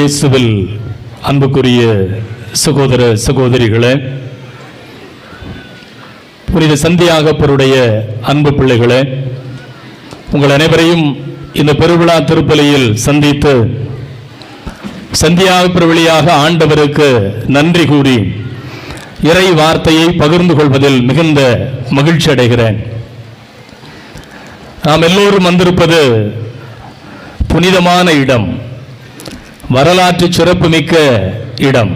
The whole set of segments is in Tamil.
இயேசுவில் அன்புக்குரிய சகோதர சகோதரிகளே, புனித சந்தியாகப்பருடைய அன்பு பிள்ளைகளே, உங்கள் அனைவரையும் இந்த பெருவிழா திருப்பலியில் சந்தித்து சந்தியாகப்பர் வழியாக ஆண்டவருக்கு நன்றி கூறி இறை வார்த்தையை பகிர்ந்து கொள்வதில் மிகுந்த மகிழ்ச்சி அடைகிறேன். நாம் எல்லோரும் வந்திருப்பது புனிதமான இடம், வரலாற்று சிறப்புமிக்க இடம்.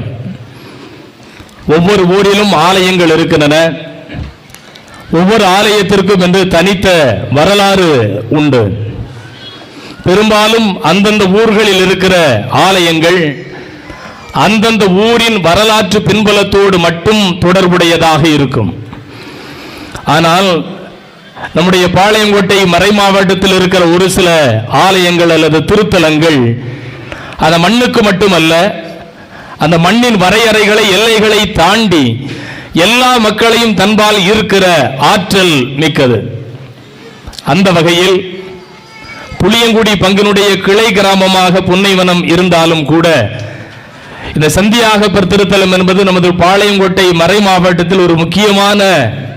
ஒவ்வொரு ஊரிலும் ஆலயங்கள் இருக்கின்றன. ஒவ்வொரு ஆலயத்திற்கும் என்று தனித்த வரலாறு உண்டு. பெரும்பாலும் அந்தந்த ஊர்களில் இருக்கிற ஆலயங்கள் அந்தந்த ஊரின் வரலாற்று பின்புலத்தோடு மட்டும் தொடர்புடையதாக இருக்கும். ஆனால் நம்முடைய பாளையங்கோட்டை மறை மாவட்டத்தில் இருக்கிற ஒரு சில ஆலயங்கள் அல்லது திருத்தலங்கள் அந்த மண்ணுக்கு மட்டுமல்ல, அந்த மண்ணின் வரையறைகளை எல்லைகளை தாண்டி எல்லா மக்களையும் தன்பால் இருக்கிற ஆற்றல் மிக்கது. அந்த வகையில் புளியங்குடி பங்கினுடைய கிளை கிராமமாக புன்னைவனம் இருந்தாலும் கூட இந்த சந்தியாகப்பர் திருத்தலம் என்பது நமது பாளையங்கோட்டை மறை மாவட்டத்தில் ஒரு முக்கியமான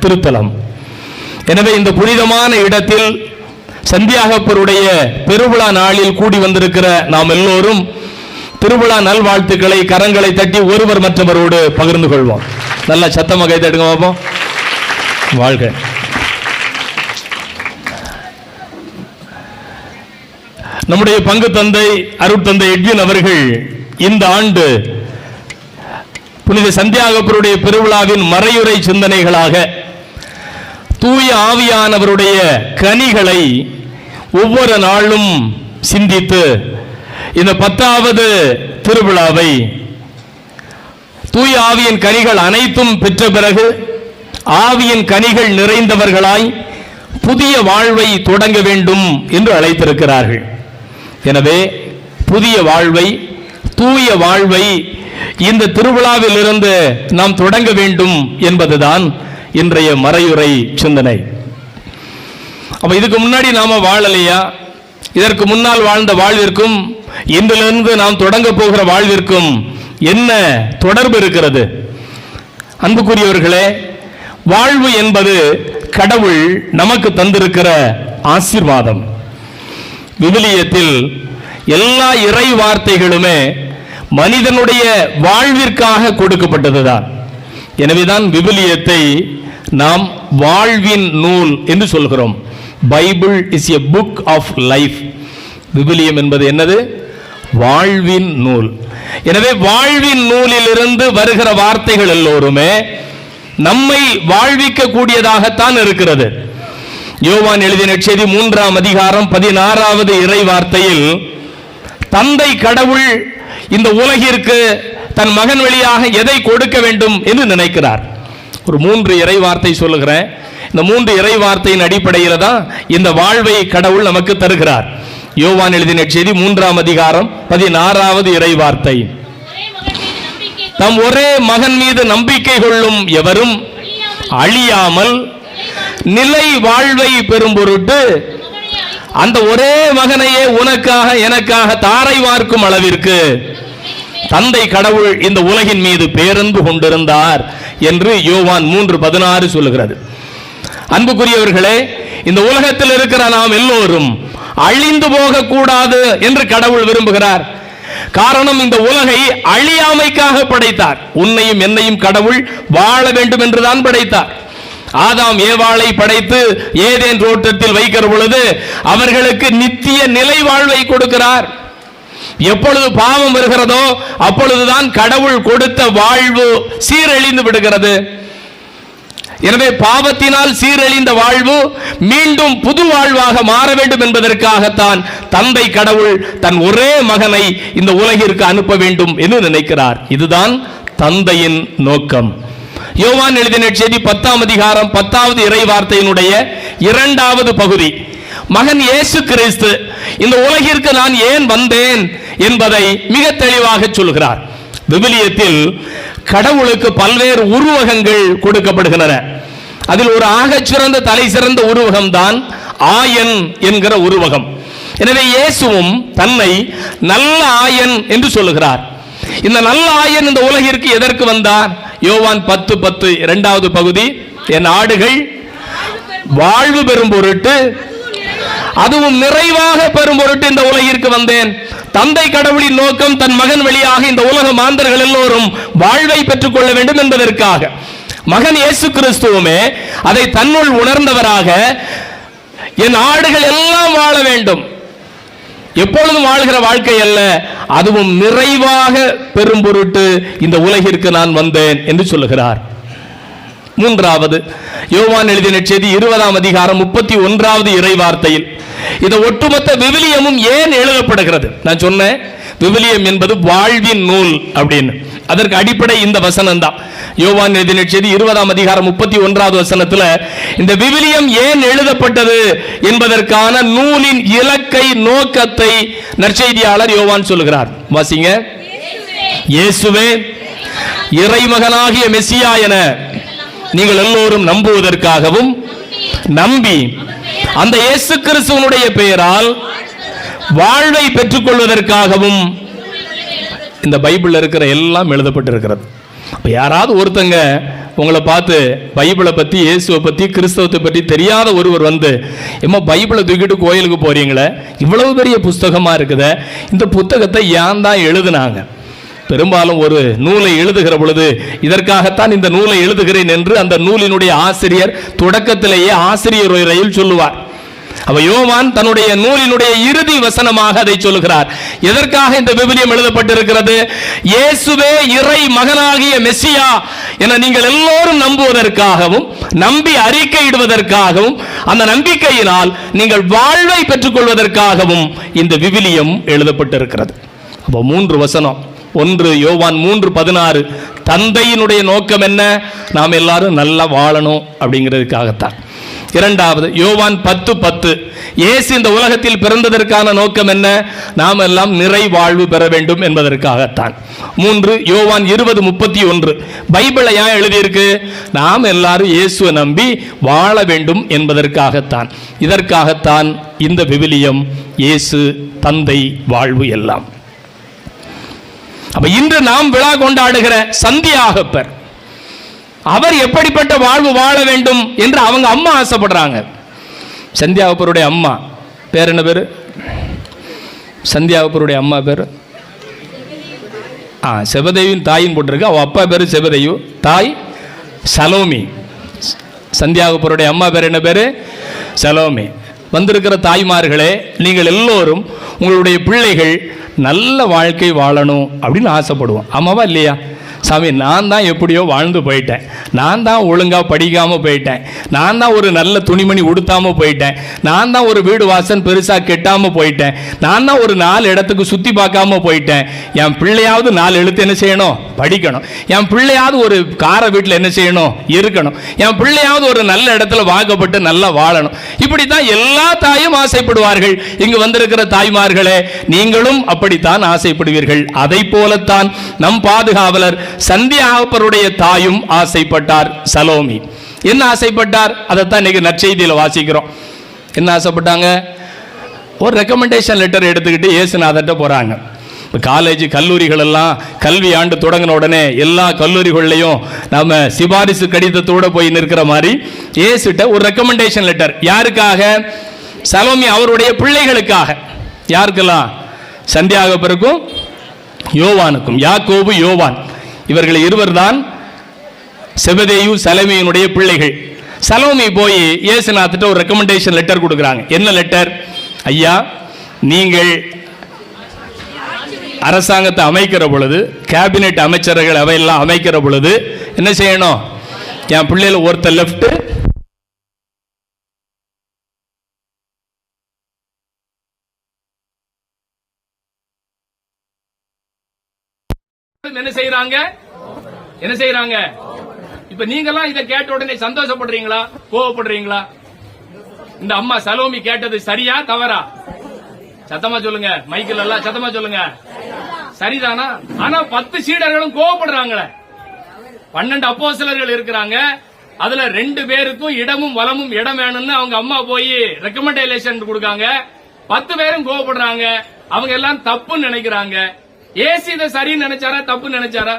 திருத்தலம். எனவே இந்த புனிதமான இடத்தில் சந்தியாகப்பருடைய பெருவிழா நாளில் கூடி வந்திருக்கிற நாம் எல்லோரும் திருவிழா நல்வாழ்த்துக்களை கரங்களை தட்டி ஒருவர் மற்றவரோடு பகிர்ந்து கொள்வோம். நல்ல சத்தமாக கை தட்டுங்க பார்ப்போம். வாழ்க. நம்முடைய பங்கு தந்தை அருட்தந்தை எட்வின் அவர்கள் இந்த ஆண்டு புனித சந்தியாகப்பருடைய பெருவிழாவின் மறையுரை சிந்தனைகளாக தூய ஆவியானவருடைய கனிகளை ஒவ்வொரு நாளும் சிந்தித்து இந்த 10வது திருவிழாவை தூய ஆவியின் கனிகள் அனைத்தும் பெற்ற பிறகு ஆவியின் கனிகள் நிறைந்தவர்களாய் புதிய வாழ்வை தொடங்க வேண்டும் என்று அழைத்திருக்கிறார்கள். எனவே புதிய வாழ்வை, தூய வாழ்வை இந்த திருவிழாவில் இருந்து நாம் தொடங்க வேண்டும் என்பதுதான் இன்றைய மறையுரை சிந்தனை. அப்ப இதுக்கு முன்னாடி நாம வாழலையா? இதற்கு முன்னால் வாழ்ந்த வாழ்விற்கும் இன்றிலிருந்து நாம் தொடங்க போகிற வாழ்விற்கும் என்ன தொடர்பு இருக்கிறது? அன்புக்குரியவர்களே, வாழ்வு என்பது கடவுள் நமக்கு தந்திருக்கிற ஆசீர்வாதம். விவிலியத்தில் எல்லா இறை வார்த்தைகளுமே மனிதனுடைய வாழ்விற்காக கொடுக்கப்பட்டதுதான். எனவேதான் விவிலியத்தை நாம் வாழ்வின் நூல் என்று சொல்கிறோம். Bible is a book of life. விவிலியம் என்பது என்னது? வாழ்வின் நூல். எனவே வாழ்வின் நூலில் இருந்து வருகிற வார்த்தைகள் எல்லோருமே நம்மை வாழ்விக்க கூடியதாகத்தான் இருக்கிறது. யோவான் எழுதின செய்தி 3ஆம் அதிகாரம் 16வது இறை வார்த்தையில் தந்தை கடவுள் இந்த உலகிற்கு தன் மகன் வழியாக எதை கொடுக்க வேண்டும் என்று நினைக்கிறார். ஒரு 3 இறை வார்த்தை சொல்லுகிறேன். இந்த 3 இறை வார்த்தையின் அடிப்படையில் தான் இந்த வாழ்வை கடவுள் நமக்கு தருகிறார். யோவான் எழுதின செய்தி 3ஆம் அதிகாரம் 16வது இறை வார்த்தை, தம் ஒரே மகன் மீது நம்பிக்கை கொள்ளும் எவரும் அழியாமல் நிலை வாழ்வை பெறும் பொருட்டு அந்த ஒரே மகனையே உனக்காக எனக்காக தாரை வார்க்கும் அளவிற்கு தந்தை கடவுள் இந்த உலகின் மீது பேரன்பு கொண்டிருந்தார் என்று யோவான் 3:16 சொல்லுகிறது. அன்புக்குரியவர்களே, இந்த உலகத்தில் இருக்கிற நாம் எல்லோரும் அழிந்து போக கூடாது என்று கடவுள் விரும்புகிறார். காரணம், இந்த உலகை அழியாமைக்காக படைத்தார். உன்னையும் என்னையும் கடவுள் வாழ வேண்டும் என்றுதான் படைத்தார். ஆதாம் ஏவாளை படைத்து ஏதேன் தோட்டத்தில் வைக்கிற பொழுது அவர்களுக்கு நித்திய நிலை வாழ்வை கொடுக்கிறார். எப்பொழுது பாவம் வருகிறதோ அப்பொழுதுதான் கடவுள் கொடுத்த வாழ்வு சீரழிந்து விடுகிறது. எனவே பாவத்தினால் சீரழிந்த வாழ்வு மீண்டும் புது வாழ்வாக மாற வேண்டும் என்பதற்காகத்தான் தந்தை கடவுள் தன் ஒரே மகனை இந்த உலகிற்கு அனுப்ப வேண்டும் என்று நினைக்கிறார். இதுதான் தந்தையின் நோக்கம். யோவான் எழுதின செய்தி 10ஆம் அதிகாரம் 10வது இறை வார்த்தையினுடைய 2வது பகுதி, மகன் இயேசு கிறிஸ்து இந்த உலகிற்கு நான் ஏன் வந்தேன் என்பதை மிக தெளிவாக சொல்கிறார். விவிலியத்தில் கடவுளுக்கு பல்வேறு உருவகங்கள் கொடுக்கப்படுகின்றன. அதில் ஒரு ஆகச்சிறந்த தலை சிறந்த உருவகம் தான் ஆயன் என்கிற உருவகம். எனவே இயேசுவும் தன்னை நல்ல ஆயன் என்று சொல்லுகிறார். இந்த நல்ல ஆயன் இந்த உலகிற்கு எதற்கு வந்தார்? யோவான் 10:10 இரண்டாவது பகுதி, என் ஆடுகள் வாழ்வு பெறும் பொருட்டு, அதுவும் நிறைவாக பெறும் பொருட்டு இந்த உலகிற்கு வந்தேன். தந்தை கடவுளின் நோக்கம் தன் மகன் வழியாக இந்த உலக மாந்தர்கள் எல்லோரும் வாழ்வை பெற்றுக் கொள்ள வேண்டும் என்பதற்காக. மகன் இயேசு கிறிஸ்துவுமே அதை தன்னுள் உணர்ந்தவராக, என் ஆடுகள் எல்லாம் வாழ வேண்டும், எப்பொழுதும் வாழ்கிற வாழ்க்கை அல்ல, அதுவும் நிறைவாக பெறும் பொருட்டு இந்த உலகிற்கு நான் வந்தேன் என்று சொல்லுகிறார். மூன்றாவது, யோவான் எழுதிய நற்செய்தி 20ஆம் அதிகாரம் 31வது இறை வார்த்தையில் இந்த ஒட்டுமொத்த விவிலியமும் ஏன் எழுதப்படுகிறது? நான் சொன்னேன், விவிலியம் என்பது வாழ்வின் நூல் அப்படின்னு. அதற்கு அடிப்படை இந்த வசனம் தான். யோவான் எழுதிய நற்செய்தி 20ஆம் அதிகாரம் 31வது வசனத்துல இந்த விவிலியம் ஏன் எழுதப்பட்டது என்பதற்கான நூலின் இலக்கை, நோக்கத்தை நற்செய்தியாளர் யோவான் சொல்லுகிறார். வாசிங்க. இயேசுவே இறைமகனாகிய மெசியா என நீங்கள் எல்லோரும் நம்புவதற்காகவும், நம்பி அந்த இயேசு கிறிஸ்துவனுடைய பெயரால் வாழ்வை பெற்றுக் கொள்வதற்காகவும் இந்த பைபிள்ல இருக்கிற எல்லாம் எழுதப்பட்டிருக்கிறது. யாராவது ஒருத்தங்க உங்களை பார்த்து பைபிளை பத்தி, இயேசுவை பத்தி, கிறிஸ்தவத்தை பற்றி தெரியாத ஒருவர் வந்து, ஏமா பைபிளை தூக்கிட்டு கோயிலுக்கு போறீங்களே, இவ்வளவு பெரிய புஸ்தகமா இருக்குதே, இந்த புத்தகத்தை ஏன் தான் எழுதுனாங்க? பெரும்பாலும் ஒரு நூலை எழுதுகிற பொழுது இதற்காகத்தான் இந்த நூலை எழுதுகிறேன் என்று அந்த நூலினுடைய ஆசிரியர் தொடக்கத்திலேயே ஆசிரியர் உரையில் சொல்லுவார். அவ யோவான் தன்னுடைய நூலினுடைய இறுதி வசனமாக அதை சொல்லுகிறார். எதற்காக இந்த விவிலியம் எழுதப்பட்டிருக்கிறது? இயேசுவே இறை மகனாகிய மெசியா என நீங்கள் எல்லோரும் நம்புவதற்காகவும், நம்பி அறிக்கையிடுவதற்காகவும், அந்த நம்பிக்கையினால் நீங்கள் வாழ்வை பெற்றுக் கொள்வதற்காகவும் இந்த விவிலியம் எழுதப்பட்டிருக்கிறது. அப்போ 3 வசனம். ஒன்று, யோவான் 3:16, தந்தையினுடைய நோக்கம் என்ன? நாம் எல்லாரும் நல்லா வாழணும் அப்படிங்கிறதுக்காகத்தான். இரண்டாவது, யோவான் 10:10, இயேசு இந்த உலகத்தில் பிறந்ததற்கான நோக்கம் என்ன? நாம் எல்லாம் நிறை வாழ்வு பெற வேண்டும் என்பதற்காகத்தான். 3, யோவான் 20:31, பைபிளை ஏன் எழுதியிருக்கு? நாம் எல்லாரும் இயேசுவை நம்பி வாழ வேண்டும் என்பதற்காகத்தான். இதற்காகத்தான் இந்த விவிலியம், இயேசு, தந்தை, வாழ்வு எல்லாம். அப்ப இன்று நாம் விழா கொண்டாடுகிற சந்தியாகப்பர், அவர் எப்படிப்பட்ட வாழ்வு வாழ வேண்டும் என்று அவங்க அம்மா ஆசைப்படுறாங்க. சந்தியாகப்பருடைய அம்மா பேர் என்ன பேரு? சந்தியாகப்பருடைய அம்மா பேரு செபதேவின் தாயின் போட்டிருக்கு. அவ அப்பா பேரு செபதேயு, தாய் சலோமி. சந்தியாகப்பருடைய அம்மா பேர் என்ன பேரு? சலோமி. வந்திருக்கிற தாய்மார்களே, நீங்கள் எல்லோரும் உங்களுடைய பிள்ளைகள் நல்ல வாழ்க்கை வாழணும் அப்படின்னு ஆசைப்படுவோம். ஆமாவா இல்லையா? சாமி, நான் தான் எப்படியோ வாழ்ந்து போயிட்டேன், நான் தான் ஒழுங்காக படிக்காமல் போயிட்டேன், நான் தான் ஒரு நல்ல துணிமணி உடுத்தாமல் போயிட்டேன், நான் தான் ஒரு வீடு வாசல் பெருசாக கெட்டாமல் போயிட்டேன், நான் தான் ஒரு 4 இடத்துக்கு சுற்றி பார்க்காம போயிட்டேன். என் பிள்ளையாவது 4 எழுத்து என்ன செய்யணும்? படிக்கணும். என் பிள்ளையாவது ஒரு கார வீட்டில் என்ன செய்யணும்? இருக்கணும். என் பிள்ளையாவது ஒரு நல்ல இடத்துல வாக்கப்பட்டு நல்லா வாழணும். இப்படித்தான் எல்லா தாயும் ஆசைப்படுவார்கள். இங்கு வந்திருக்கிற தாய்மார்களே, நீங்களும் அப்படித்தான் ஆசைப்படுவீர்கள். அதை போலத்தான் நம் பாதுகாவலர் சந்தியாகப்பருடைய தாயும் ஆசைப்பட்டார், சலோமி. என்ன ஆசைப்பட்டார்? அதைத்தான் இன்னைக்கு நற்செய்தியில் வாசிக்கிறோம். என்ன ஆசைப்பட்டாங்க? ஒரு ரெக்கமெண்டேஷன் லெட்டர் எடுத்துக்கிட்டு இயேசுநாதர்கிட்ட போறாங்க. காலேஜ், கல்லூரிகள் எல்லாம் கல்வி ஆண்டு தொடங்கின உடனே எல்லா கல்லூரிகள்லையும் நம்ம சிபாரிசு கடிதத்தோடு போய் நிற்கிற மாதிரி இயேசுட்ட ஒரு ரெக்கமெண்டேஷன் லெட்டர். யாருக்காக? சலோமி அவருடைய பிள்ளைகளுக்காக. யாருக்கெல்லாம்? சந்தியாகப்பருக்கும் யோவானுக்கும். யாக்கோபு, யோவான், இவர்கள் இருவர் தான் செபதேயு சலோமியினுடைய பிள்ளைகள். சலோமி போய் இயேசுநாதர்கிட்ட ஒரு ரெக்கமெண்டேஷன் லெட்டர் கொடுக்குறாங்க. என்ன லெட்டர்? ஐயா, நீங்கள் அரசாங்கத்தை அமைக்கிற பொழுது, கேபினெட் அமைச்சர்கள் அவையெல்லாம் அமைக்கிற பொழுது என்ன செய்யணும்? என் பிள்ளைகள் ஒருத்தர் லெஃப்ட், என்ன செய்யறாங்க? இப்ப நீங்கெல்லாம் இதை கேட்ட உடனே சந்தோஷப்படுறீங்களா, கோவப்படுறீங்களா? இந்த அம்மா சலோமி கேட்டது சரியா தவறா? சத்தமா சொல்லுங்க, மைக்கில் எல்லாம் சத்தமா சொல்லுங்க. சரிதானா? ஆனா 10 சீடர்களும் கோவப்படுறாங்களே. 12 அப்போஸ்தலர்கள் இருக்கிறாங்க. அதுல 2 பேருக்கும் இடமும் வலமும் இடம் வேணும்னு அவங்க அம்மா போய் ரெக்கமெண்டேஷன் கொடுக்காங்க. 10 பேரும் கோவப்படுறாங்க. அவங்க எல்லாம் தப்புன்னு நினைக்கிறாங்க. இயேசு இதை சரின்னு நினைச்சாரா தப்புன்னு நினைச்சாரா?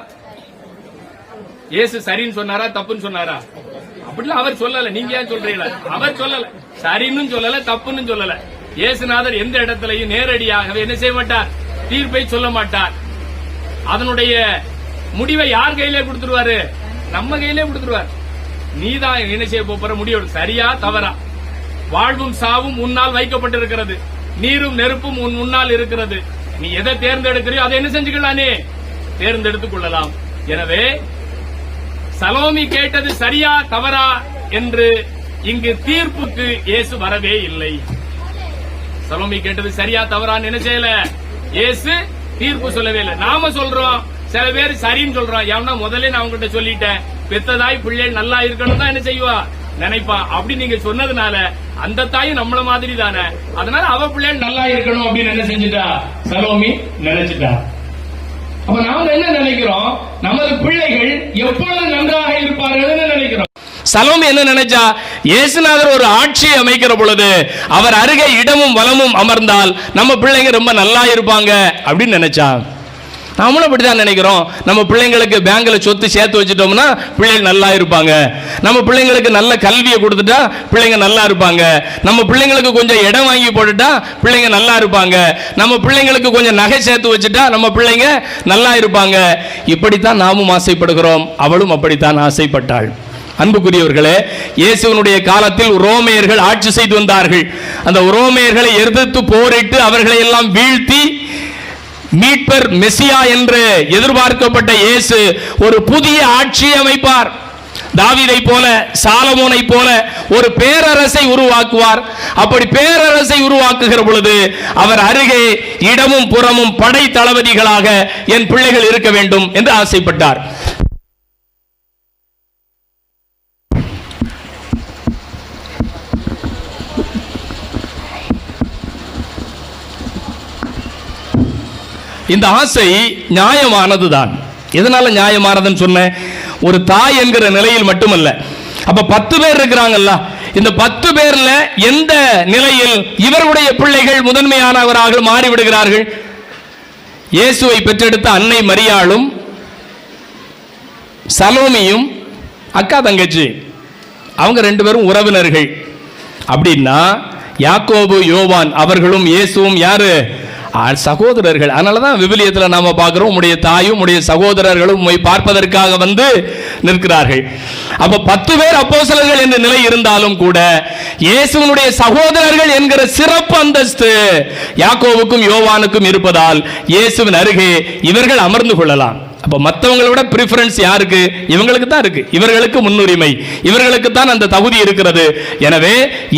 இயேசு சரின்னு சொன்னாரா தப்புன்னு சொன்னாரா? அப்படிலாம் அவர் சொல்லல. நீங்க ஏன் சொல்றீங்களா? அவர் சொல்லல, சரின்னு சொல்லல, தப்புன்னு சொல்லல. இயேசுநாதர் எந்த இடத்திலையும் நேரடியாகவே என்ன செய்ய மாட்டார்? தீர்ப்பை சொல்ல மாட்டார். அதனுடைய முடிவை யார் கையிலே கொடுத்துருவாரு? நம்ம கையிலே கொடுத்துருவார். நீதான் என்ன செய்ய போற முடிவு, சரியா தவறா? வாழ்வும் சாவும் உன்னால் வைக்கப்பட்டிருக்கிறது, நீரும் நெருப்பும் உன் முன்னால் இருக்கிறது. நீ எதை தேர்ந்தெடுக்கிறியோ அதை என்ன செஞ்சுக்கலானே தேர்ந்தெடுத்துக் கொள்ளலாம். எனவே சலோமி கேட்டது சரியா தவறா என்று இங்கு தீர்ப்புக்கு இயேசு வரவே இல்லை. சலோமி கேட்டது சரியா தவறான்னு என்ன செய்யல, இயேசு தீர்ப்பு சொல்லவே இல்லை. நாம சொல்றோம், சில பேர் சரின்னு சொல்றோம். ஏன்னா முதல்ல நான் உங்ககிட்ட சொல்லிட்டேன், பெத்ததாய் பிள்ளைகள் நல்லா இருக்கணும் தான் என்ன செய்வா நினைப்பா. அப்படி நீங்க சொன்னதுனால அந்த தாயும் நம்மள மாதிரி தானே, அதனால அவ பிள்ளைகள் நல்லா இருக்கணும் அப்படின்னு என்ன செஞ்சுட்டா சலோமி நினைச்சிட்டா. அப்ப நாம என்ன நினைக்கிறோம், நமது பிள்ளைகள் எப்பொழுது நன்றாக இருப்பார்கள் நினைக்கிறோம். சலோமி என்ன நினைச்சா, இயேசுநாதர் ஒரு ஆட்சியை அமைக்கிற பொழுது அவர் அருகே இடமும் வலமும் அமர்ந்தால் நம்ம பிள்ளைங்க ரொம்ப நல்லா இருப்பாங்க அப்படின்னு நினைச்சா. நாமளும் அப்படிதான் நினைக்கிறோம். நம்ம பிள்ளைங்களுக்கு பேங்க்ல சொத்து சேர்த்து வச்சுட்டோம்னா பிள்ளைகள் நல்லா இருப்பாங்க. நம்ம பிள்ளைங்களுக்கு நல்ல கல்வியை கொடுத்துட்டா பிள்ளைங்க நல்லா இருப்பாங்க. நம்ம பிள்ளைங்களுக்கு கொஞ்சம் இடம் வாங்கி போட்டுட்டா பிள்ளைங்க நல்லா இருப்பாங்க. நம்ம பிள்ளைங்களுக்கு கொஞ்சம் நகை சேர்த்து வச்சுட்டா நம்ம பிள்ளைங்க நல்லா இருப்பாங்க. இப்படித்தான் நாமும் ஆசைப்படுகிறோம். அவளும் அப்படித்தான் ஆசைப்பட்டாள். அன்புக்குரியவர்களே, இயேசுவினுடைய காலத்தில் ரோமையர்கள் ஆட்சி செய்து வந்தார்கள். அந்த ரோமையர்களை எதிர்த்து போரிட்டு அவர்களை எல்லாம் வீழ்த்தி மீட்பர் மெசியா என்று எதிர்பார்க்கப்பட்ட இயேசு ஒரு புதிய ஆட்சியை அமைப்பார். தாவீதை போல, சாலமோனை போல ஒரு பேரரசை உருவாக்குவார். அப்படி பேரரசை உருவாக்குகிற பொழுது அவர் அருகே இடமும் புறமும் படை தளபதிகளாக என் பிள்ளைகள் இருக்க வேண்டும் என்று ஆசைப்பட்டார். இந்த ஆசை நியாயமானதுதான். எதனால நியாயமானதுன்னு சொன்னேன், ஒரு தாய் என்கிற நிலையில் மட்டுமல்ல. அப்ப 10 பேர் இருக்கிறாங்கல்ல, இந்த 10 பேர்ல எந்த நிலையில் இவருடைய பிள்ளைகள் முதன்மையானவராக மாறிவிடுகிறார்கள்? இயேசுவை பெற்றெடுத்த அன்னை மரியாளும் சலோமியும் அக்கா தங்கச்சி, அவங்க 2 பேரும் உறவினர்கள். அப்படின்னா யாக்கோபு யோவான் அவர்களும் இயேசுவும் யாரு? சகோதரர்கள். அதனாலதான் விவிலியத்தில் நாம பார்க்கிறோம், உடைய தாயும் உடைய சகோதரர்களும் பார்ப்பதற்காக வந்து நிற்கிறார்கள். அப்ப 10 பேர் அப்போஸ்தலர்கள் என்ற நிலை இருந்தாலும் கூட இயேசுவினுடைய சகோதரர்கள் என்கிற சிறப்பு அந்தஸ்து யாக்கோவுக்கும் யோவானுக்கும் இருப்பதால் இயேசுவின் அருகே இவர்கள் அமர்ந்து கொள்ளலாம். அப்ப மற்றவங்களை விட பிரிஃபரன்ஸ் யாருக்கு? இவங்களுக்கு தான் இருக்கு. இவர்களுக்கு முன்னுரிமை, இவர்களுக்கு தான் அந்த தகுதி இருக்கிறது. எனவே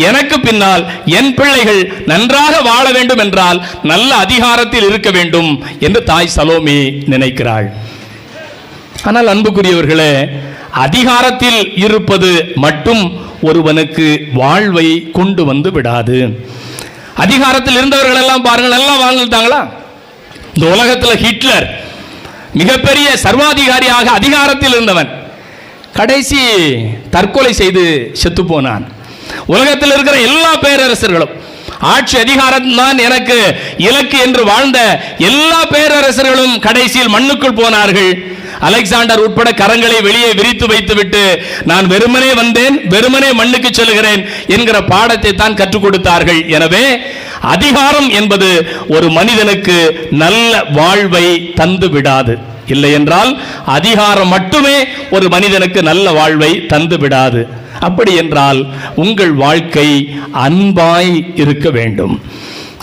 எனக்கு பின்னால் என் பிள்ளைகள் நன்றாக வாழ வேண்டும் என்றால் நல்ல அதிகாரத்தில் இருக்க வேண்டும் என்று தாய் சலோமி நினைக்கிறாள். ஆனால் அன்புக்குரியவர்களே, அதிகாரத்தில் இருப்பது மட்டும் ஒருவனுக்கு வாழ்வை கொண்டு வந்து விடாது. அதிகாரத்தில் இருந்தவர்கள் எல்லாம் பாருங்கள், நல்லா வாழ்ந்துட்டாங்களா? இந்த உலகத்தில் ஹிட்லர் மிகப்பெரிய சர்வாதிகாரியாக அதிகாரத்தில் இருந்தவன் கடைசி தற்கொலை செய்து செத்து போனான். உலகத்தில் இருக்கிற எல்லா பேரரசர்களும் ஆட்சி அதிகாரம் தான் எனக்கு இலக்கு என்று வாழ்ந்த எல்லா பேரரசர்களும் கடைசியில் மண்ணுக்குள் போனார்கள். அலெக்சாண்டர் உட்பட கரங்களை வெளியே விரித்து வைத்துவிட்டு நான் வெறுமனே வந்தேன், வெறுமனே மண்ணுக்கு செல்கிறேன் என்கிற பாடத்தை தான் கற்றுக் கொடுத்தார்கள். எனவே அதிகாரம் என்பது ஒரு மனிதனுக்கு நல்ல வாழ்வை தந்து விடாது. இல்லை என்றால் அதிகாரம் மட்டுமே ஒரு மனிதனுக்கு நல்ல வாழ்வை தந்து விடாது. அப்படி என்றால் உங்கள் வாழ்க்கை அன்பாய் இருக்க வேண்டும்.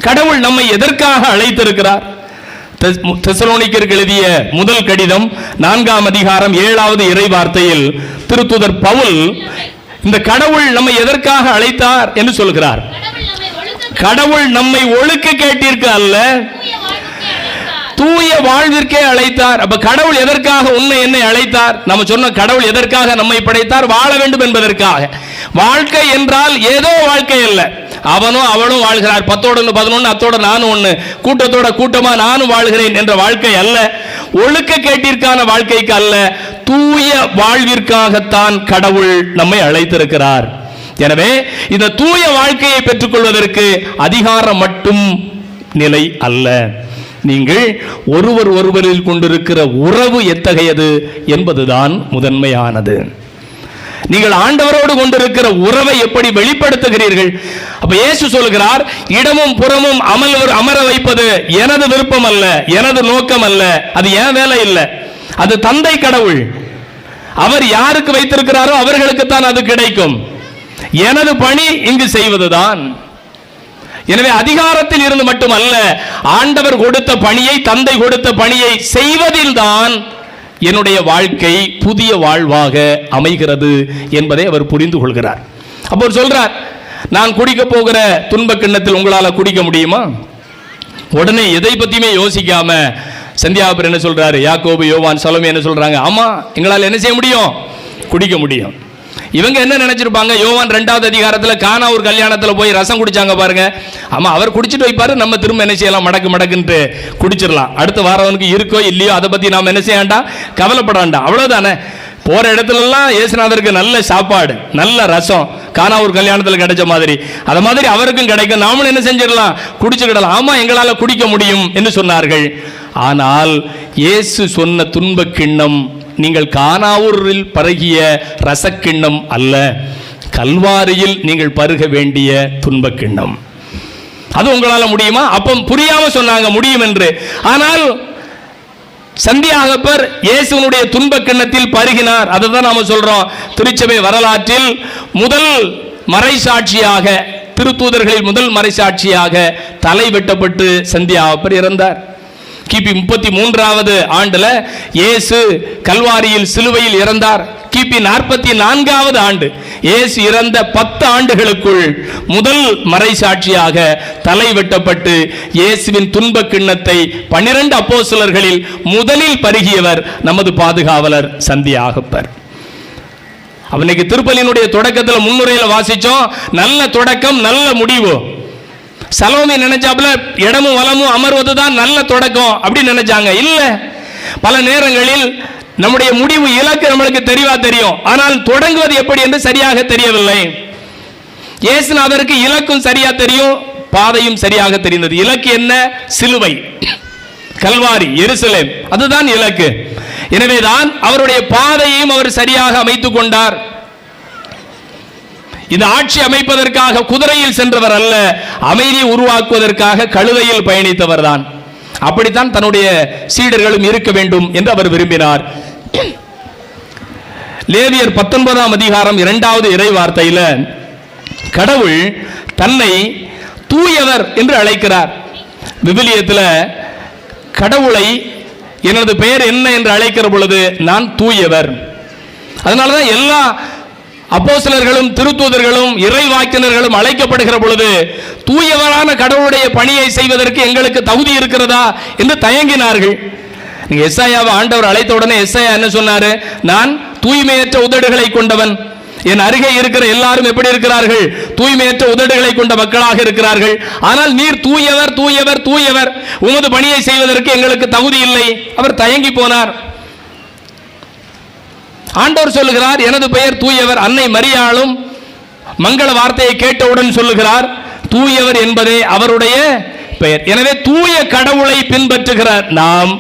கடவுள் நம்மை எதற்காக அழைத்திருக்கிறார்? தெசலோனிக்கருக்கு எழுதிய முதல் கடிதம் 4ஆம் அதிகாரம் 7வது இறை வார்த்தையில் திருத்தூதர் பவுல் இந்த கடவுள் நம்மை எதற்காக அழைத்தார் என்று சொல்கிறார். கடவுள் நம்மை ஒழுக்க கேட்டிற்கு அல்ல, தூய வாழ்விற்கே அழைத்தார். அப்ப கடவுள் எதற்காக உன்னை என்னை அழைத்தார்? நம்ம சொன்ன கடவுள் எதற்காக நம்மை படைத்தார்? வாழ வேண்டும் என்பதற்காக. வாழ்க்கை என்றால் ஏதோ வாழ்க்கை அல்ல. அவனும் அவளும் வாழ்கிறார், 10ஓடு 11, அத்தோட நானும் 1, கூட்டத்தோட கூட்டமா நானும் வாழ்கிறேன் என்ற வாழ்க்கை அல்ல. ஒழுக்க கேட்டிற்கான வாழ்க்கைக்கு அல்ல, தூய வாழ்விற்காகத்தான் கடவுள் நம்மை அழைத்திருக்கிறார். எனவே இந்த தூய வாழ்க்கையை பெற்றுக்கொள்வதற்கு அதிகாரம் மட்டும் நிலை அல்ல. நீங்கள் ஒருவரில் கொண்டிருக்கிற உறவு எத்தகையது என்பதுதான் முதன்மையானது. நீங்கள் ஆண்டவரோடு கொண்டிருக்கிற உறவை எப்படி வெளிப்படுத்துகிறீர்கள்? அப்ப இயேசு சொல்கிறார், இடமும் புறமும் அமர வைப்பது எனது விருப்பம் அல்ல, எனது நோக்கம் அல்ல, அது என் வேலை இல்லை, அது தந்தை கடவுள். அவர் யாருக்கு வைத்திருக்கிறாரோ அவர்களுக்குத்தான் அது கிடைக்கும். எனது பணி இங்கு செய்வதுதான். எனவே அதிகாரத்தில் இருந்து மட்டுமல்ல, ஆண்டவர் கொடுத்த பணியை, தந்தை கொடுத்த பணியை செய்வதில்தான் என்னுடைய வாழ்க்கை புதிய வாழ்வாக அமைகிறது என்பதை அவர் புரிந்து கொள்கிறார். அப்போ சொல்றார், நான் குடிக்க போகிற துன்ப கிண்ணத்தில் உங்களால் குடிக்க முடியுமா? உடனே எதை பத்தியுமே யோசிக்காம சந்தியாபுரம் என்ன சொல்றாரு, யாக்கோபு, யோவான், சலோமே என்ன சொல்றாங்க, ஆமா எங்களால் என்ன செய்ய முடியும், குடிக்க முடியும். இவங்க என்ன நினைச்சிருப்பாங்க, யோவான் 2வது அதிகாரத்தில் கானா ஒரு கல்யாணத்தில் போய் ரசம் குடிச்சாங்க பாருங்க. ஆமா, அவர் குடிச்சிட்டு வைப்பாரு, நம்ம திரும்ப என்ன செய்யலாம், மடக்குன்ட்டு குடிச்சிடலாம். அடுத்த வாரவனுக்கு இருக்கோ இல்லையோ அதை பத்தி நாம என்ன செய்ய வேண்டாம், கவலைப்பட வேண்டாம். அவ்வளவுதானே. போற இடத்துல எல்லாம் இயேசுநாதருக்கு நல்ல சாப்பாடு, நல்ல ரசம், கானா ஒரு கல்யாணத்தில் கிடைச்ச மாதிரி, அத மாதிரி அவருக்கும் கிடைக்கும். நாமளும் என்ன செஞ்சிடலாம், குடிச்சுக்கிடலாம். ஆமா, எங்களால குடிக்க முடியும் என்று சொன்னார்கள். ஆனால் இயேசு சொன்ன துன்ப கிண்ணம் நீங்கள் கானாவூரில் பருகிய ரசக்கிண்ணம் அல்ல, கல்வாரியில் நீங்கள் பருக வேண்டிய துன்ப கிண்ணம். அது உங்களால முடியுமா? அப்போ புரியாம சொன்னாங்க முடியும் என்று. ஆனால் சந்தியாகப்பர் இயேசுனுடைய துன்ப கிண்ணத்தில் பருகினார். அதை தான் நாம சொல்றோம். திருச்சபை வரலாற்றில் முதல் மறைசாட்சியாக, திருத்தூதர்களில் முதல் மறைசாட்சியாக தலை வெட்டப்பட்டு சந்தியாகப்பர் இறந்தார். கிபி 33வது ஆண்டுல இயேசு கல்வாரியில் சிலுவையில் இறந்தார். கிபி 44வது ஆண்டு, இயேசு இறந்த 10 ஆண்டுகளுக்குள் முதல் மறைசாட்சியாக தலை வெட்டப்பட்டு இயேசுவின் துன்ப கிண்ணத்தை 12 அப்போஸ்தலர்களில் முதலில் பருகியவர் நமது பாதுகாவலர் சந்தியாகப்பர். அவனுக்கு திருப்பலியினுடைய தொடக்கத்தில் முன்னுரையில் வாசிச்சோம், நல்ல தொடக்கம் நல்ல முடிவு. சலோமே நினைச்சாப்புல இடமும் வலமும் அமர்வதுதான் நல்ல தொடக்கம் அப்படின்னு நினைச்சாங்க. இல்ல, பல நேரங்களில் நம்முடைய முடிவு இலக்கு நம்மளுக்கு தெளிவா தெரியும், ஆனால் தொடங்குவது எப்படி என்று சரியாக தெரியவில்லை. இயேசுநாதருக்கு இலக்கும் சரியா தெரியும், பாதையும் சரியாக தெரிந்தது. இலக்கு என்ன? சிலுவை, கல்வாரி, எருசலேம், அதுதான் இலக்கு. எனவேதான் அவருடைய பாதையையும் அவர் சரியாக அமைத்துக் கொண்டார். இந்த ஆட்சி அமைப்பதற்காக குதிரையில் சென்றவர் அல்ல, அமைதியை உருவாக்குவதற்காக கழுதையில் பயணித்தவர் தான். அப்படித்தான் தன்னுடைய சீடர்களும் இருக்க வேண்டும் என்று அவர் விரும்பினார். லேவியர் 19ஆம் அதிகாரம் 2வது இறை வார்த்தையில கடவுள் தன்னை தூயவர் என்று அழைக்கிறார். விவிலியத்தில் கடவுளை எனது பெயர் என்ன என்று அழைக்கிற பொழுது நான் தூயவர். அதனாலதான் எல்லா அப்போஸ்தலர்களும் திருத்தூதர்களும் இறைவாக்கினர்களும் அழைக்கப்படுகிற பொழுது தூயவரான கடவுளுடைய பணியை செய்வதற்கு எங்களுக்கு தகுதி இருக்கிறதா என்று தயங்கினார்கள். நீங்க எஸ்ஐயாவை ஆண்டவர் அழைத்த உடனே எஸ்ஐயா என்ன சொன்னாரு, நான் தூய்மையற்ற உதடுகளை கொண்டவன், என் அருகே இருக்கிற எல்லாரும் எப்படி இருக்கிறார்கள், தூய்மையற்ற உதடுகளை கொண்ட மக்களாக இருக்கிறார்கள். ஆனால் நீர் தூயவர் தூயவர் தூயவர், உமது பணியை செய்வதற்கு எங்களுக்கு தகுதி இல்லை. அவர் தயங்கி போனார். ஆண்டவர் சொல்லுகிறார், எனது பெயர் தூயவர். அன்னை மரியாளும் மங்கள வார்த்தையை கேட்டவுடன் சொல்லுகிறார், தூயவர் என்பதே அவருடைய பெயர். எனவே தூய கடவுளை பின்பற்றுகிற நாம்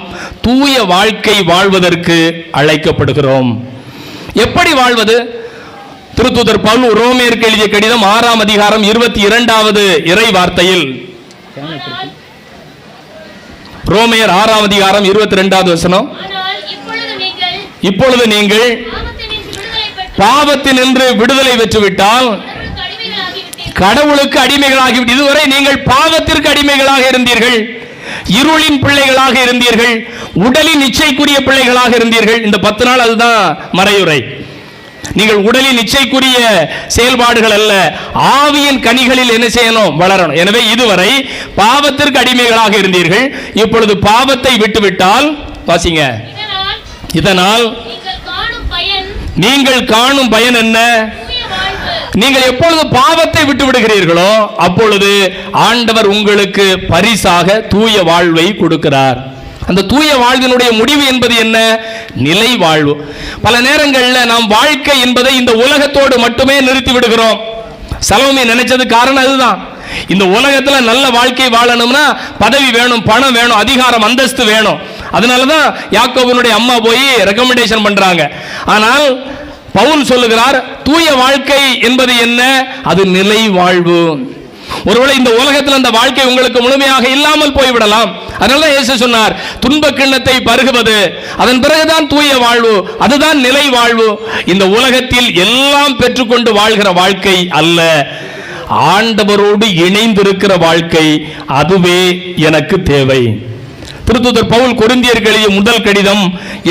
தூய வாழ்க்கை வாழ்வதற்கு அழைக்கப்படுகிறோம். எப்படி வாழ்வது? திருத்தூதர் பவுல் ரோமேயருக்கு எழுதிய கடிதம் 6ஆம் அதிகாரம் 22வது இறை வார்த்தையில், ரோமேயர் 6ஆம் அதிகாரம் 22வது வசனம், இப்பொழுது நீங்கள் பாவத்தினின்று விடுதலை பெற்றுவிட்டால் கடவுளுக்கு அடிமைகளாகிவிட்டு, இதுவரை நீங்கள் பாவத்திற்கு அடிமைகளாக இருந்தீர்கள், இருளின் பிள்ளைகளாக இருந்தீர்கள், உடலின் இச்சைக்குரிய பிள்ளைகளாக இருந்தீர்கள். இந்த 10 நாள் அதுதான் மறையுரை. நீங்கள் உடலின் இச்சைக்குரிய செயல்பாடுகள் அல்ல, ஆவியின் கனிகளில் என்ன செய்யணும், வளரணும். எனவே இதுவரை பாவத்திற்கு அடிமைகளாக இருந்தீர்கள், இப்பொழுது பாவத்தை விட்டுவிட்டால், வாசிங்க, இதனால் நீங்கள் காணும் பயன் என்ன? நீங்கள் எப்பொழுது பாவத்தை விட்டு விடுகிறீர்களோ அப்பொழுது ஆண்டவர் உங்களுக்கு பரிசாக தூய வாழ்வை கொடுக்கிறார். அந்த தூய வாழ்வினுடைய முடிவு என்பது என்ன? நிலை வாழ்வு. பல நேரங்களில் நாம் வாழ்க்கை என்பதை இந்த உலகத்தோடு மட்டுமே நிறுத்தி விடுகிறோம். சலோமி நினைச்சது காரணம் அதுதான். இந்த உலகத்துல நல்ல வாழ்க்கை வாழணும்னா பதவி வேணும், பணம் வேணும், அதிகாரம், அந்தஸ்து வேணும். அதனாலதான் யாக்கோபனுடைய அம்மா போய் ரெக்கமெண்டேஷன் பண்றாங்க. ஆனால் பவுல் சொல்லுகிறார், தூய வாழ்க்கை என்பது என்ன? அது நிலை வாழ்வு. ஒருவேளை இந்த உலகத்தில் அந்த வாழ்க்கை உங்களுக்கு முழுமையாக இல்லாமல் போய்விடலாம். அதனால இயேசு சொன்னார், துன்ப கிண்ணத்தை பருகுவது, அதன் பிறகுதான் தூய வாழ்வு, அதுதான் நிலை வாழ்வு. இந்த உலகத்தில் எல்லாம் பெற்றுக்கொண்டு வாழ்கிற வாழ்க்கை அல்ல, ஆண்டவரோடு இணைந்திருக்கிற வாழ்க்கை, அதுவே எனக்கு தேவை. திருத்தூதர் பவுல் கொரிந்தியருக்கு எழுதிய முதல் கடிதம்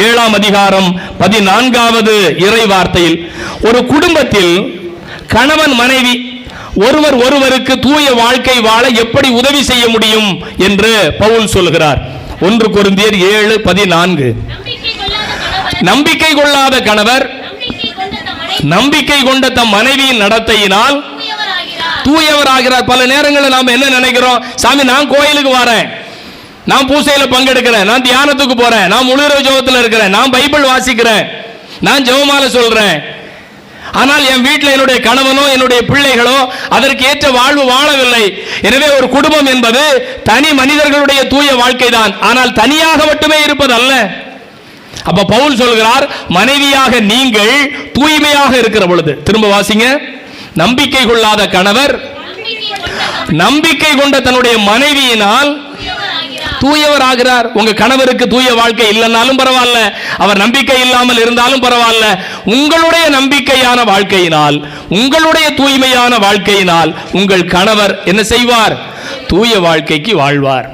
7ஆம் அதிகாரம் 14வது இறை வார்த்தையில், ஒரு குடும்பத்தில் கணவன் மனைவி ஒருவர் ஒருவருக்கு தூய வாழ்க்கை வாழ எப்படி உதவி செய்ய முடியும் என்று பவுல் சொல்கிறார். 1 கொரிந்தியர் 7:14. நம்பிக்கை கொள்ளாத கணவர் நம்பிக்கை கொண்ட தம் மனைவியின் நடத்தையினால் தூயவராகிறார். பல நேரங்களில் நாம் என்ன நினைக்கிறோம்? சாமி, நான் கோயிலுக்கு வரேன், நான் பூசையில பங்கெடுக்கிறேன், நான் தியானத்துக்கு போறேன், நான் முழுரவு ஜெபத்தில் இருக்கிறேன், நான் பைபிள் வாசிக்கிறேன், நான் ஜெபமாலை சொல்றேன். ஆனால் என் வீட்டில் என்னுடைய கணவனோ என்னுடைய பிள்ளைகளோ அதற்கு ஏற்ற வாழ்வு வாழவில்லை. எனவே ஒரு குடும்பம் என்பது தனி மனிதர்களுடைய தூய வாழ்க்கை தான், ஆனால் தனியாக மட்டுமே இருப்பது அல்ல. அப்ப பவுல் சொல்கிறார், மனைவியாக நீங்கள் தூய்மையாக இருக்கிற பொழுது, திரும்ப வாசிங்க, நம்பிக்கை கொள்ளாத கணவர் நம்பிக்கை கொண்ட தன்னுடைய மனைவியினால் தூயவர் ஆகிறார். உங்க கணவருக்கு தூய வாழ்க்கை இல்லைன்னாலும் பரவாயில்ல, அவர் நம்பிக்கை இல்லாமல் இருந்தாலும் பரவாயில்ல, உங்களுடைய நம்பிக்கையான வாழ்க்கையினால், உங்களுடைய தூய்மையான வாழ்க்கையினால் உங்கள் கணவர் என்ன செய்வார்? தூய வாழ்க்கைக்கு வாழ்வார்.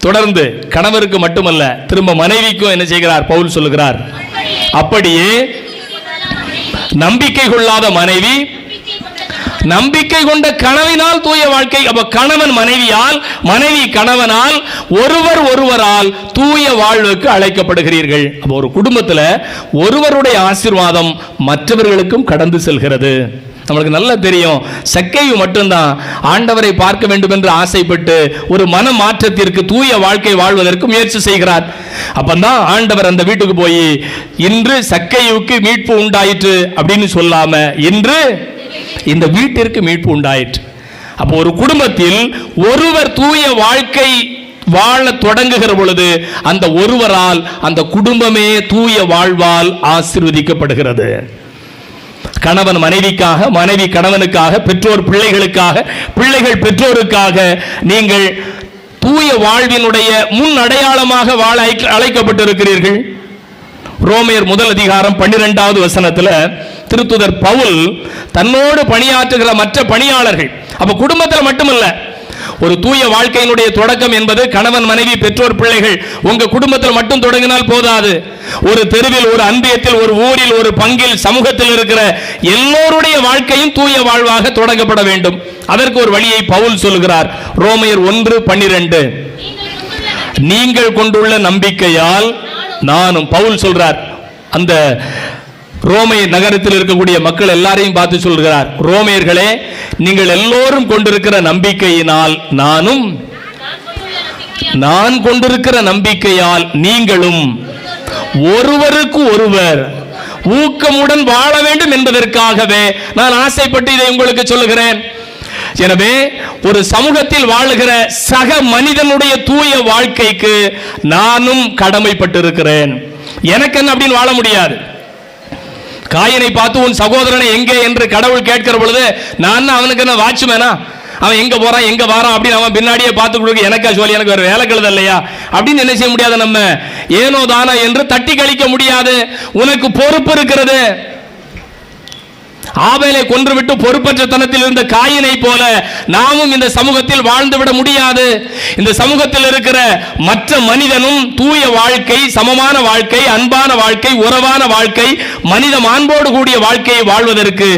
தொடர்ந்து கணவருக்கு மட்டுமல்ல, திரும்ப மனைவிக்கும் என்ன செய்கிறார்? பவுல் சொல்லுகிறார், அப்படியே நம்பிக்கை கொள்ளாத மனைவி நம்பிக்கை கொண்ட கணவனால் தூய வாழ்க்கை. அப்ப கணவன் மனைவியால், மனைவி கணவனால், ஒருவர் ஒருவரால் தூய வாழ்வுக்கு அழைக்கப்படுகிறீர்கள். அப்ப ஒரு குடும்பத்தில் ஒருவருடைய ஆசீர்வாதம் மற்றவர்களுக்கும் கடந்து செல்கிறது. நம்மளுக்கு நல்லா தெரியும், சக்கேயு மட்டும்தான் ஆண்டவரை பார்க்க வேண்டும் என்று ஆசைப்பட்டு ஒரு மன மாற்றத்திற்கு, தூய வாழ்க்கை வாழ்வதற்கு முயற்சி செய்கிறார். அப்பந்தான் ஆண்டவர் அந்த வீட்டுக்கு போய், இன்று சக்கேயுவுக்கு மீட்பு உண்டாயிற்று அப்படின்னு சொல்லாம, இன்று இந்த வீட்டிற்கு மீட்பு உண்டாயிற்று. அப்போ ஒரு குடும்பத்தில் ஒருவர் தூய வாழ்க்கை வாழ தொடங்குகிற பொழுது அந்த ஒருவரால் அந்த குடும்பமே தூய வாழ்வால் ஆசீர்வதிக்கப்படுகிறது. கணவன் மனைவிக்காக, மனைவி கணவனுக்காக, பெற்றோர் பிள்ளைகளுக்காக, பிள்ளைகள் பெற்றோருக்காக நீங்கள் தூய வாழ்வினுடைய முன் அடையாளமாக வாழ அழைக்கப்பட்டிருக்கிறீர்கள். ரோமையர் 1 அதிகாரம் 12வது வசனத்துல திருத்துதர் பவுல் தன்னோடு பணியாற்றுகிற மற்ற பணியாளர்கள், அப்ப குடும்பத்தில் மட்டுமல்ல, ஒரு தூய வாழ்க்கையினுடைய தொடக்கம் என்பது கணவன் மனைவி பெற்றோர் பிள்ளைகள் உங்க குடும்பத்தில் மட்டும் தொடங்கினால் போதாது. ஒரு தெருவில், ஒரு அன்பியத்தில், ஒரு ஊரில், ஒரு பங்கில், சமூகத்தில் இருக்கிற எல்லோருடைய வாழ்க்கையும் தூய வாழ்வாக தொடங்கப்பட வேண்டும். அதற்கு ஒரு வழியை பவுல் சொல்கிறார். ரோமையர் 1:12, நீங்கள் கொண்டுள்ள நம்பிக்கையால் நானும், பவுல் சொல்றார், அந்த ரோமை நகரத்தில் இருக்கக்கூடிய மக்கள் எல்லாரையும் பார்த்து சொல்கிறார், ரோமையர்களே, நீங்கள் எல்லோரும் கொண்டிருக்கிற நம்பிக்கையினால் நானும், நான் கொண்டிருக்கிற நம்பிக்கையால் நீங்களும் ஒருவருக்கு ஒருவர் ஊக்கமுடன் வாழ வேண்டும் என்பதற்காகவே நான் ஆசைப்பட்டு இதை உங்களுக்கு சொல்லுகிறேன். எனவே ஒரு சமூகத்தில் வாழுகிற சக மனிதனுடைய தூய வாழ்க்கைக்கு நானும் கடமைப்பட்டிருக்கிறேன். எனக்கு என்ன அப்படின்னு வாழ முடியாது. காயனை பார்த்து உன் சகோதரனை எங்கே என்று கடவுள் கேட்கிற பொழுது, நான் அவனுக்கு என்ன வாட்ச்மேனா? அவன் எங்க போறான் எங்க வாரான் அப்படின்னு அவன் பின்னாடியே பார்த்து கொடுக்க எனக்கா சொல்லி, எனக்கு வேற வேலை கழுத இல்லையா அப்படின்னு என்ன செய்ய முடியாது. நம்ம ஏனோ தானோ என்று தட்டி கழிக்க முடியாது. உனக்கு பொறுப்பு இருக்கிறது. ஆபேலை கொன்றுவிட்டு பொறுப்பற்ற தனத்தில் இருந்த காயினை போல நாமும் இந்த சமூகத்தில் வாழ்ந்துவிட முடியாது. இந்த சமூகத்தில் இருக்கிற மற்ற மனிதனும் தூய வாழ்க்கை, சமமான வாழ்க்கை, அன்பான வாழ்க்கை, உறவான வாழ்க்கை, மனித மாண்போடு கூடிய வாழ்க்கையை வாழ்வதற்கு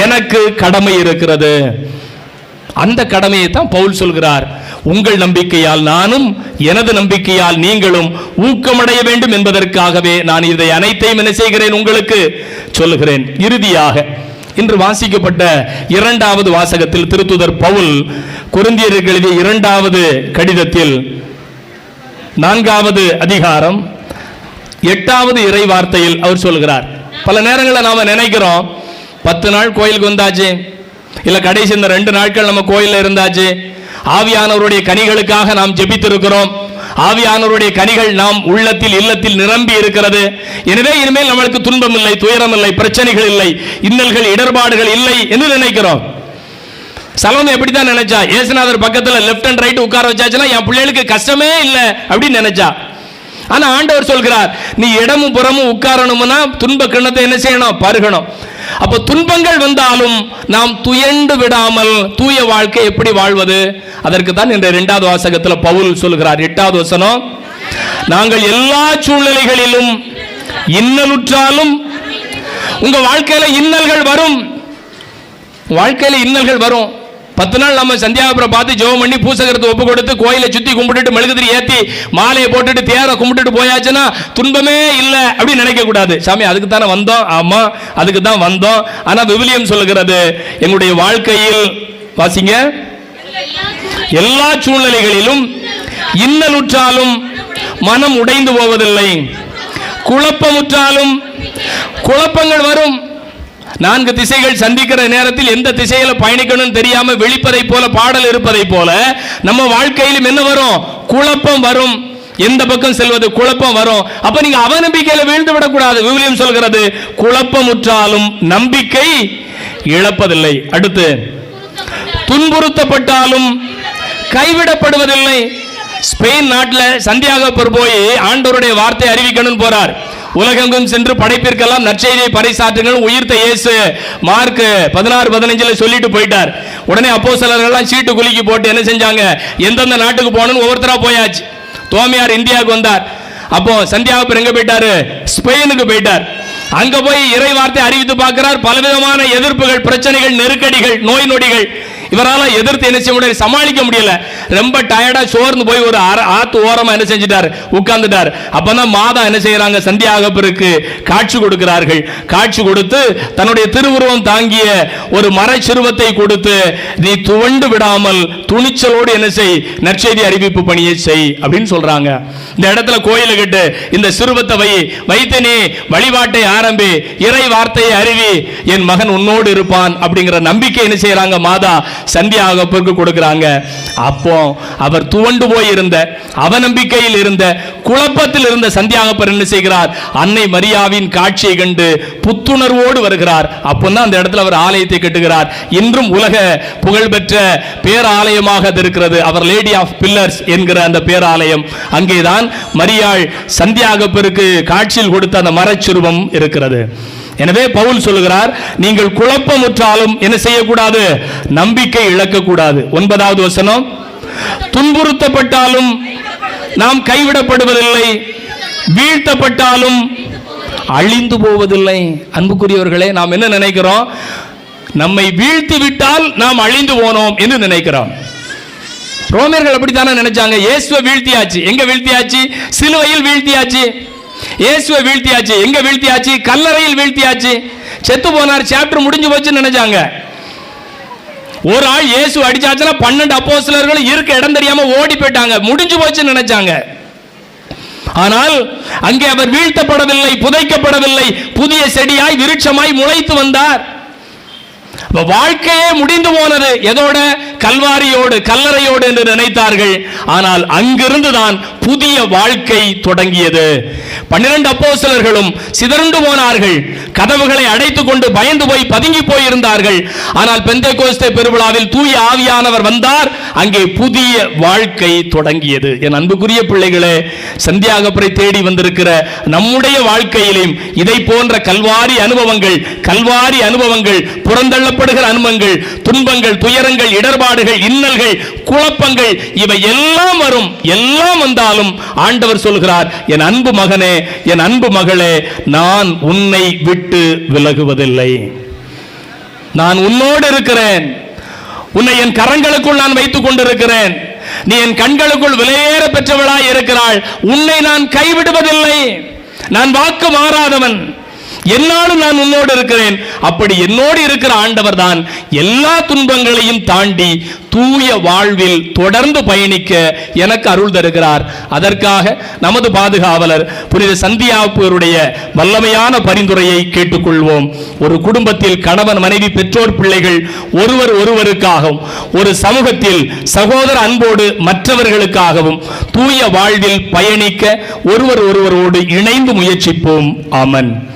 எனக்கு கடமை இருக்கிறது. அந்த கடமையை தான் பவுல் சொல்கிறார். உங்கள் நம்பிக்கையால் நானும், எனது நம்பிக்கையால் நீங்களும் ஊக்கமடைய வேண்டும் என்பதற்காகவே நான் இதை அனைத்தையும் என்ன செய்கிறேன், உங்களுக்கு சொல்லுகிறேன். இறுதியாக இன்று வாசிக்கப்பட்ட 2வது வாசகத்தில் திருத்துதர் பவுல் கொரிந்தியருக்கு எழுதிய 2வது கடிதத்தில் 4வது அதிகாரம் 8வது இறை வார்த்தையில் அவர் சொல்கிறார். பல நேரங்களில் நாம நினைக்கிறோம், 10 நாள் கோயிலுக்கு வந்தாச்சு, இல்ல கடைசி இந்த 2 நாட்கள் நம்ம கோயில்ல இருந்தாச்சு, ஆவியானவருடைய கனிகளுக்காக நாம் ஜெபித்திருக்கிறோம், ஆவியானவருடைய கனிகள் நாம் உள்ளத்தில் இல்லத்தில் நிரம்பி இருக்கிறது. எனவே இனிமேல் நம்மளுக்கு துன்பம் இல்லை, துயரம் இல்லை, பிரச்சனைகள் இல்லை, இன்னல்கள் இடர்பாடுகள் இல்லை என்று நினைக்கிறோம். சலோமி எப்படித்தான் நினைச்சா, இயேசுநாதர் பக்கத்துல லெஃப்ட் அண்ட் ரைட் உட்கார வச்சாச்சுன்னா என் பிள்ளைகளுக்கு கஷ்டமே இல்லை அப்படின்னு நினைச்சா. ஆனா ஆண்டவர் சொல்கிறார், நீ இடமும் புறமும் உட்காரணும்னா துன்ப கிண்ணத்தை என்ன செய்யணும்? பருகணும். அப்ப துன்பங்கள் வந்தாலும் நாம் துயண்டு விடாமல் தூய வாழ்க்கை எப்படி வாழ்வது? அதற்கு தான் இந்த 2வது வாசகத்தில் பவுல் சொல்கிறார். 8வது வசனம், நாங்கள் எல்லா சூழ்நிலைகளிலும் இன்னலுற்றாலும். உங்க வாழ்க்கையில இன்னல்கள் வரும், வாழ்க்கையில இன்னல்கள் வரும். 10 நாள் நம்ம சந்தியாபுரம் பார்த்து ஜெபம் பண்ணி பூசகரத்தை ஒப்பு கொடுத்து கோயிலை சுத்தி கும்பிட்டுட்டு மெழுகுதிரி ஏத்தி மாலையை போட்டுட்டு தேரை கும்பிட்டுட்டு போயாச்சுன்னா துன்பமே இல்லை அப்படின்னு நினைக்க கூடாது. சாமி அதுக்கு தானே வந்தோம், ஆமா அதுக்கு தான் வந்தோம். ஆனா விவிலியம் சொல்லுகிறது, எங்களுடைய வாழ்க்கையில் வாசிங்க, எல்லா சூழ்நிலைகளிலும் இன்னலுற்றாலும் மனம் உடைந்து போவதில்லை, குழப்பமுற்றாலும். குழப்பங்கள் வரும். 4 திசைகள் சந்திக்கிற நேரத்தில் எந்த திசையில பயணிக்கணும் தெரியாம வெளிப்பதை போல பாடல் இருப்பதை போல நம்ம வாழ்க்கையிலும் என்ன வரும்? குழப்பம் வரும். எந்த பக்கம் செல்வது? குழப்பம் வரும். அப்ப நீங்க அவநம்பிக்கையில வீழ்ந்து விடக்கூடாது. விவிலியம் சொல்கிறது, குழப்பமுற்றாலும் நம்பிக்கை இழப்பதில்லை. அடுத்து, துன்புறுத்தப்பட்டாலும் கைவிடப்படுவதில்லை. ஸ்பெயின் நாட்டில் சந்தியாகப்பர் போய் ஆண்டவருடைய வார்த்தை அறிவிக்கணும் போறார். உலகெங்கும் சென்று படைப்பிற்கெல்லாம் நற்செய்தியை பறைசாற்றுங்கள் உயிர்த்த இயேசு மார்க் 16-15 சொல்லிட்டு போயிட்டார். உடனே அப்போஸ்தலர்கள் சீட்டு குலுக்கி போட்டு என்ன செஞ்சாங்க? எந்தெந்த நாட்டுக்கு போகணும்னு ஒவ்வொருத்தரா போயாச்சு. தோமையார் இந்தியாவுக்கு வந்தார். அப்போ சந்தியாகப்பர் எங்க போயிட்டாரு? ஸ்பெயினுக்கு போயிட்டார். அங்க போய் இறை வார்த்தை அறிவித்து பார்க்கிறார். பலவிதமான எதிர்ப்புகள், பிரச்சனைகள், நெருக்கடிகள், நோய் நொடிகள். இவரால் எதிர்த்து என்ன செய்ய முடியல, சமாளிக்க முடியல. ரொம்ப டயர்டா சோர்ந்து போய் ஒரு ஆத்து ஓரமா என்ன செஞ்சிட்டார்? உட்கார்ந்துட்டார். அப்பதான் மாதா என்ன செய்யறாங்க? சந்தியாகப்பருக்கு காட்சி கொடுக்கிறார்கள். காட்சி கொடுத்து தன்னுடைய திருவுருவம் தாங்கிய ஒரு மரச்சிறுவத்தை கொடுத்து, நீ துவண்டு விடாமல் துணிச்சலோடு என்ன செய்? நற்செய்தி அறிவிப்பு பணியை செய் அப்படின்னு சொல்றாங்க. இந்த இடத்துல கோயில கட்டு, இந்த சிறுவத்தை வைத்து நீ வழிபாட்டை ஆரம்பி, இறை வார்த்தையை அறிவி, என் மகன் உன்னோடு இருப்பான் அப்படிங்கிற நம்பிக்கை என்ன செய்யறாங்க? மாதா சந்தியாகப்பருக்கு கொடுக்கிறாங்க. அப்போ அவர் துவண்டு போய் இருந்த, அவநம்பிக்கையில் இருந்த, குழப்பத்தில் இருந்த சந்தியாகப்பர் என்ன செய்கிறார்? அன்னை மரியாவின் காட்சியை கண்டு புத்துணர்வோடு வருகிறார். அப்போதான் அந்த இடத்துல அவர் ஆலயத்தை கட்டுகிறார். இன்றும் உலக புகழ்பெற்ற பேராலயமாக அது இருக்கிறது. அவர் லேடி ஆஃப் பில்லர்ஸ் என்கிற அந்த பேராலயம். அங்கேதான் மரியாள் சந்தியாகப்பருக்கு காட்சியில் கொடுத்த அந்த மரச்சிறுவம் இருக்கிறது. எனவே பவுல் சொல்லுகிறார், நீங்கள் குழப்பமுற்றாலும் என்ன செய்யக்கூடாது? நம்பிக்கை இழக்கக்கூடாது. 9வது வசனம், துன்புறுத்தப்பட்டாலும் நாம் கைவிடப்படுவதில்லை, வீழ்த்தப்பட்டாலும் அழிந்து போவதில்லை. அன்புக்குரியவர்களே, நாம் என்ன நினைக்கிறோம்? நம்மை வீழ்த்தி விட்டால் நாம் அழிந்து போனோம் என்று நினைக்கிறோம். ரோமர்கள் அப்படித்தானே நினைச்சாங்க. இயேசுவை வீழ்த்தியாச்சு. எங்க வீழ்த்தியாச்சு? சிலுவையில் வீழ்த்தியாச்சு. இயேசுவை வீழ்த்தியாச்சு. எங்க வீழ்த்தியாச்சு? கல்லறையில் வீழ்த்தியாச்சு. செத்து போனார், சாப்டர் முடிஞ்சு போச்சுன்னு நினைச்சாங்க. ஒரு ஆள் இயேசு அடிச்சாச்சுன்னா 12 அப்போஸ்தலர்கள் இருக்க இடம் தெரியாம ஓடி போயிட்டாங்க. முடிஞ்சு போச்சுன்னு நினைச்சாங்க. ஆனால் அங்கே அவர் வீழ்த்தப்படவில்லை, புதைக்கப்படவில்லை, புதிய செடியாய் விருட்சமாய் முளைத்து வந்தார். வாழ்க்கையே முடிந்து போனது. எதோட? கல்வாரியோடு, கல்லறையோடு என்று நினைத்தார்கள். ஆனால் அங்கிருந்து தான் புதிய வாழ்க்கை தொடங்கியது. 12 அப்போஸ்தலர்களும் சிதறுண்டு போனார்கள். கதவுகளை அடைத்துக் கொண்டு பயந்து போய் பதுங்கி போயிருந்தார்கள். ஆனால் பெந்தேகோஸ்தே பெருவிழாவில் தூய ஆவியானவர் வந்தார். அங்கே புதிய வாழ்க்கை தொடங்கியது. என் அன்புக்குரிய பிள்ளைகளே, சந்தியாகப்பரை தேடி வந்திருக்கிற நம்முடைய வாழ்க்கையிலும் இதை போன்ற கல்வாரி அனுபவங்கள், புறந்தள்ளப்படுகிற அனுபவங்கள், துன்பங்கள், துயரங்கள், இடர்பாடுகள், இன்னல்கள், குழப்பங்கள், இவை எல்லாம் வரும். எல்லாம் வந்தாலும் ஆண்டவர் சொல்கிறார், என் அன்பு மகனே, என் அன்பு மகளே, நான் உன்னை விட்டு விலகுவதில்லை. நான் உன்னோடு இருக்கிறேன். உன்னை என் கரங்களுக்குள் நான் வைத்துக் கொண்டிருக்கிறேன். நீ என் கண்களுக்குள் விலையேற பெற்றவளாய் இருக்கிறாள். உன்னை நான் கைவிடுவதில்லை. நான் வாக்கு மாறாதவன். என்னாலும் நான் உன்னோடு இருக்கிறேன். அப்படி என்னோடு இருக்கிற ஆண்டவர் தான் எல்லா துன்பங்களையும் தாண்டி தூய வாழ்வில் தொடர்ந்து பயணிக்க எனக்கு அருள் தருகிறார். அதற்காக நமது பாதுகாவலர் புனித சந்தியாவுடைய வல்லமையான பரிந்துரையை கேட்டுக்கொள்வோம். ஒரு குடும்பத்தில் கணவன், மனைவி, பெற்றோர், பிள்ளைகள் ஒருவர் ஒருவருக்காகவும், ஒரு சமூகத்தில் சகோதர அன்போடு மற்றவர்களுக்காகவும் தூய வாழ்வில் பயணிக்க ஒருவர் ஒருவரோடு இணைந்து முயற்சிப்போம். ஆமென்.